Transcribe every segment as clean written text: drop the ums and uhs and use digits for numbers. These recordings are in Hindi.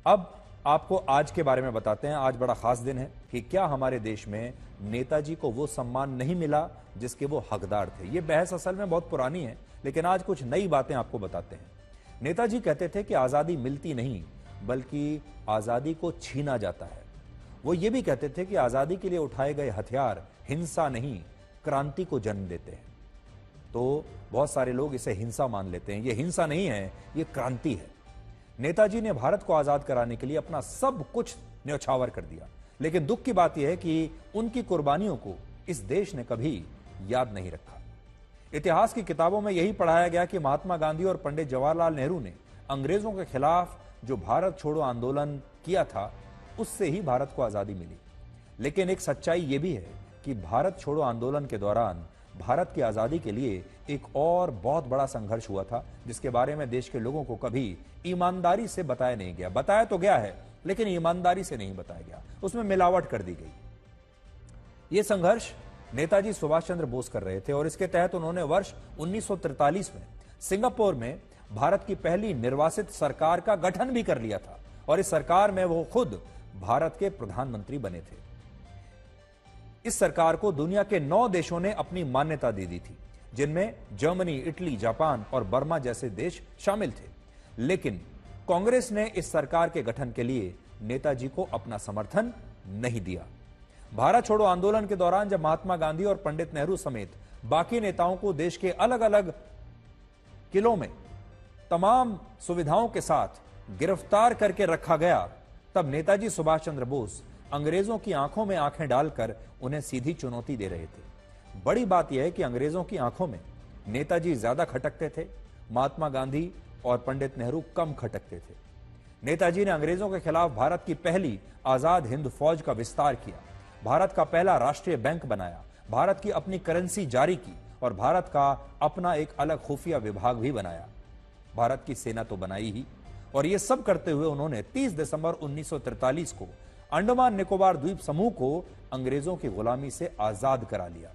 अब आपको आज के बारे में बताते हैं। आज बड़ा खास दिन है कि क्या हमारे देश में नेताजी को वो सम्मान नहीं मिला जिसके वो हकदार थे। ये बहस असल में बहुत पुरानी है, लेकिन आज कुछ नई बातें आपको बताते हैं। नेताजी कहते थे कि आजादी मिलती नहीं बल्कि आजादी को छीना जाता है। वो ये भी कहते थे कि आजादी के लिए उठाए गए हथियार हिंसा नहीं क्रांति को जन्म देते हैं। तो बहुत सारे लोग इसे हिंसा मान लेते हैं। ये हिंसा नहीं है, ये क्रांति है। नेताजी ने भारत को आजाद कराने के लिए अपना सब कुछ न्यौछावर कर दिया, लेकिन दुख की बात यह है कि उनकी कुर्बानियों को इस देश ने कभी याद नहीं रखा। इतिहास की किताबों में यही पढ़ाया गया कि महात्मा गांधी और पंडित जवाहरलाल नेहरू ने अंग्रेजों के खिलाफ जो भारत छोड़ो आंदोलन किया था, उससे ही भारत को आजादी मिली। लेकिन एक सच्चाई यह भी है कि भारत छोड़ो आंदोलन के दौरान भारत की आजादी के लिए एक और बहुत बड़ा संघर्ष हुआ था, जिसके बारे में देश के लोगों को कभी ईमानदारी से बताया नहीं गया। बताया तो गया है, लेकिन ईमानदारी से नहीं बताया गया, उसमें मिलावट कर दी गई। यह संघर्ष नेताजी सुभाष चंद्र बोस कर रहे थे और इसके तहत उन्होंने वर्ष 1943 में सिंगापुर में भारत की पहली निर्वासित सरकार का गठन भी कर लिया था और इस सरकार में वो खुद भारत के प्रधानमंत्री बने थे। इस सरकार को दुनिया के 9 देशों ने अपनी मान्यता दे दी थी, जिनमें जर्मनी, इटली, जापान और बर्मा जैसे देश शामिल थे। लेकिन कांग्रेस ने इस सरकार के गठन के लिए नेताजी को अपना समर्थन नहीं दिया। भारत छोड़ो आंदोलन के दौरान जब महात्मा गांधी और पंडित नेहरू समेत बाकी नेताओं को देश के अलग अलग किलों में तमाम सुविधाओं के साथ गिरफ्तार करके रखा गया, तब नेताजी सुभाष चंद्र बोस अंग्रेजों की आंखों में आंखें डालकर उन्हें सीधी चुनौती दे रहे थे। बड़ी बात यह है कि अंग्रेजों की आंखों में नेताजी ज्यादा खटकते थे, महात्मा गांधी और पंडित नेहरू कम खटकते थे। नेताजी ने अंग्रेजों के खिलाफ भारत की पहली आजाद हिंद फौज का विस्तार किया, भारत का पहला राष्ट्रीय बैंक बनाया, भारत की अपनी करेंसी जारी की और भारत का अपना एक अलग खुफिया विभाग भी बनाया। भारत की सेना तो बनाई ही, और यह सब करते हुए उन्होंने 30 दिसंबर 1943 को अंडमान निकोबार द्वीप समूह को अंग्रेजों की गुलामी से आजाद करा लिया।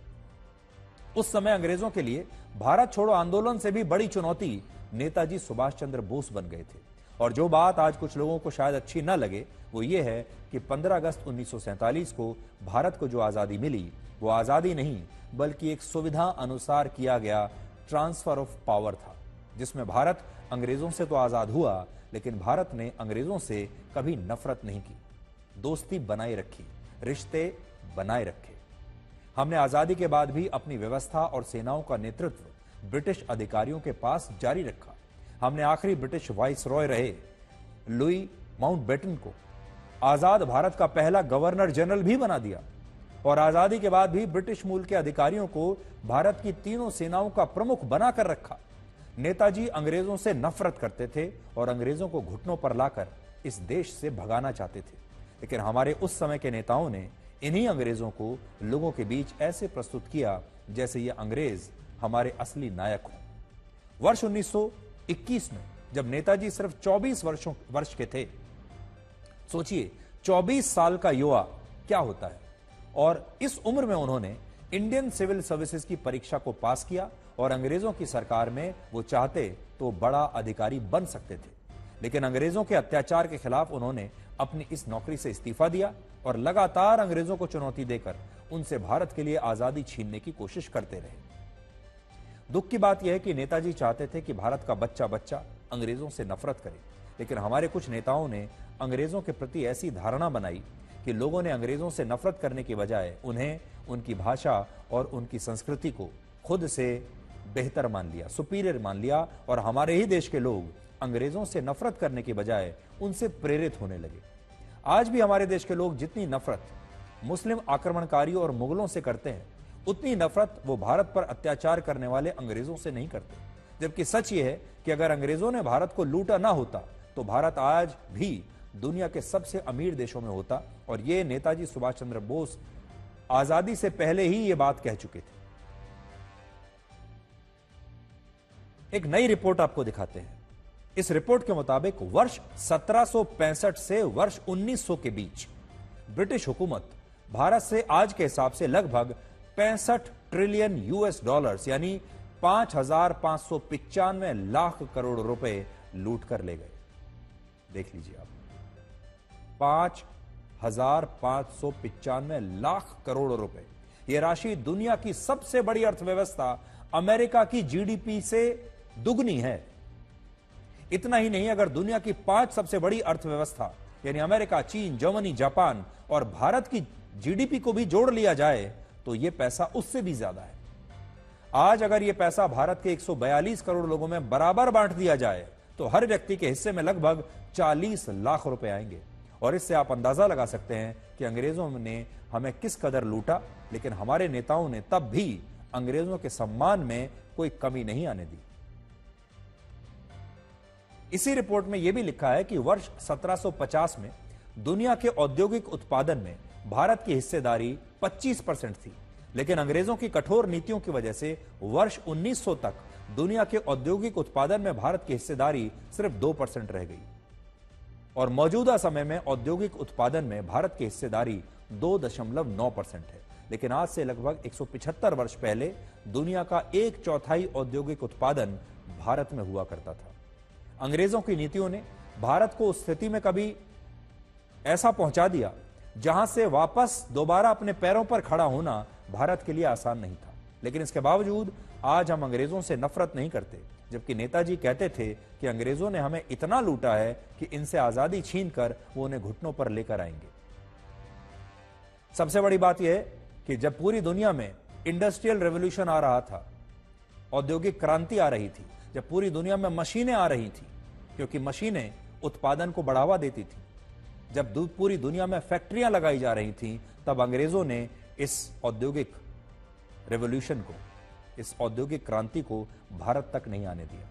उस समय अंग्रेजों के लिए भारत छोड़ो आंदोलन से भी बड़ी चुनौती नेताजी सुभाष चंद्र बोस बन गए थे। और जो बात आज कुछ लोगों को शायद अच्छी न लगे, वो ये है कि 15 अगस्त 1947 को भारत को जो आजादी मिली, वो आजादी नहीं बल्कि एक सुविधा अनुसार किया गया ट्रांसफर ऑफ पावर था, जिसमें भारत अंग्रेजों से तो आजाद हुआ, लेकिन भारत ने अंग्रेजों से कभी नफरत नहीं की, दोस्ती बनाए रखी, रिश्ते बनाए रखे। हमने आजादी के बाद भी अपनी व्यवस्था और सेनाओं का नेतृत्व ब्रिटिश अधिकारियों के पास जारी रखा। हमने आखिरी ब्रिटिश वाइस रॉय रहे लुई माउंटबेटन को आजाद भारत का पहला गवर्नर जनरल भी बना दिया और आजादी के बाद भी ब्रिटिश मूल के अधिकारियों को भारत की तीनों सेनाओं का प्रमुख बनाकर रखा। नेताजी अंग्रेजों से नफरत करते थे और अंग्रेजों को घुटनों पर लाकर इस देश से भगाना चाहते थे, लेकिन हमारे उस समय के नेताओं ने इन्हीं अंग्रेजों को लोगों के बीच ऐसे प्रस्तुत किया जैसे ये अंग्रेज हमारे असली नायक हों। वर्ष 1921 में जब नेताजी सिर्फ 24 वर्ष के थे, सोचिए 24 साल का युवा क्या होता है, और इस उम्र में उन्होंने इंडियन सिविल सर्विसेज की परीक्षा को पास किया और अंग्रेजों की सरकार में वो चाहते तो बड़ा अधिकारी बन सकते थे। लेकिन अंग्रेजों के अत्याचार के खिलाफ उन्होंने अपनी इस नौकरी से इस्तीफा दिया और लगातार अंग्रेजों को चुनौती देकर उनसे भारत के लिए आजादी छीनने की कोशिश करते रहे। दुख की बात यह है कि नेताजी चाहते थे कि भारत का बच्चा बच्चा अंग्रेजों से नफरत करे, लेकिन हमारे कुछ नेताओं ने अंग्रेजों के प्रति ऐसी धारणा बनाई कि लोगों ने अंग्रेजों से नफरत करने की बजाय उन्हें उनकी भाषा और उनकी संस्कृति को खुद से बेहतर मान लिया, सुपीरियर मान लिया, और हमारे ही देश के लोग अंग्रेजों से नफरत करने की बजाय उनसे प्रेरित होने लगे। आज भी हमारे देश के लोग जितनी नफरत मुस्लिम आक्रमणकारियों और मुगलों से करते हैं, उतनी नफरत वो भारत पर अत्याचार करने वाले अंग्रेजों से नहीं करते। जबकि सच ये है कि अगर अंग्रेजों ने भारत को लूटा ना होता तो भारत आज भी दुनिया के सबसे अमीर देशों में होता, और ये नेताजी सुभाष चंद्र बोस आजादी से पहले ही ये बात कह चुके थे। एक नई रिपोर्ट आपको दिखाते हैं। इस रिपोर्ट के मुताबिक वर्ष 1765 से वर्ष 1900 के बीच ब्रिटिश हुकूमत भारत से आज के हिसाब से लगभग 65 ट्रिलियन यूएस डॉलर्स यानी 5,595 लाख करोड़ रुपए लूट कर ले गए। देख लीजिए आप, 5,595 लाख करोड़ रुपए। यह राशि दुनिया की सबसे बड़ी अर्थव्यवस्था अमेरिका की जीडीपी से दुगनी है। इतना ही नहीं, अगर दुनिया की 5 सबसे बड़ी अर्थव्यवस्था यानी अमेरिका, चीन, जर्मनी, जापान और भारत की जीडीपी को भी जोड़ लिया जाए तो यह पैसा उससे भी ज्यादा है। आज अगर यह पैसा भारत के 142 करोड़ लोगों में बराबर बांट दिया जाए तो हर व्यक्ति के हिस्से में लगभग 40 लाख रुपए आएंगे। और इससे आप अंदाजा लगा सकते हैं कि अंग्रेजों ने हमें किस कदर लूटा, लेकिन हमारे नेताओं ने तब भी अंग्रेजों के सम्मान में कोई कमी नहीं आने दी। इसी रिपोर्ट में यह भी लिखा है कि वर्ष 1750 में दुनिया के औद्योगिक उत्पादन में भारत की हिस्सेदारी 25% थी, लेकिन अंग्रेजों की कठोर नीतियों की वजह से वर्ष 1900 तक दुनिया के औद्योगिक उत्पादन में भारत की हिस्सेदारी सिर्फ 2% रह गई। और मौजूदा समय में औद्योगिक उत्पादन में भारत की हिस्सेदारी 2.9% है। लेकिन आज से लगभग 175 वर्ष पहले दुनिया का 1/4 औद्योगिक उत्पादन भारत में हुआ करता था। अंग्रेजों की नीतियों ने भारत को उस स्थिति में कभी ऐसा पहुंचा दिया जहां से वापस दोबारा अपने पैरों पर खड़ा होना भारत के लिए आसान नहीं था। लेकिन इसके बावजूद आज हम अंग्रेजों से नफरत नहीं करते, जबकि नेताजी कहते थे कि अंग्रेजों ने हमें इतना लूटा है कि इनसे आजादी छीनकर वो उन्हें घुटनों पर लेकर आएंगे। सबसे बड़ी बात यह है कि जब पूरी दुनिया में इंडस्ट्रियल रेवोल्यूशन आ रहा था, औद्योगिक क्रांति आ रही थी, जब पूरी दुनिया में मशीनें आ रही थी, क्योंकि मशीनें उत्पादन को बढ़ावा देती थी, जब पूरी दुनिया में फैक्ट्रियां लगाई जा रही थी, तब अंग्रेजों ने इस औद्योगिक रेवोल्यूशन को, इस औद्योगिक क्रांति को भारत तक नहीं आने दिया।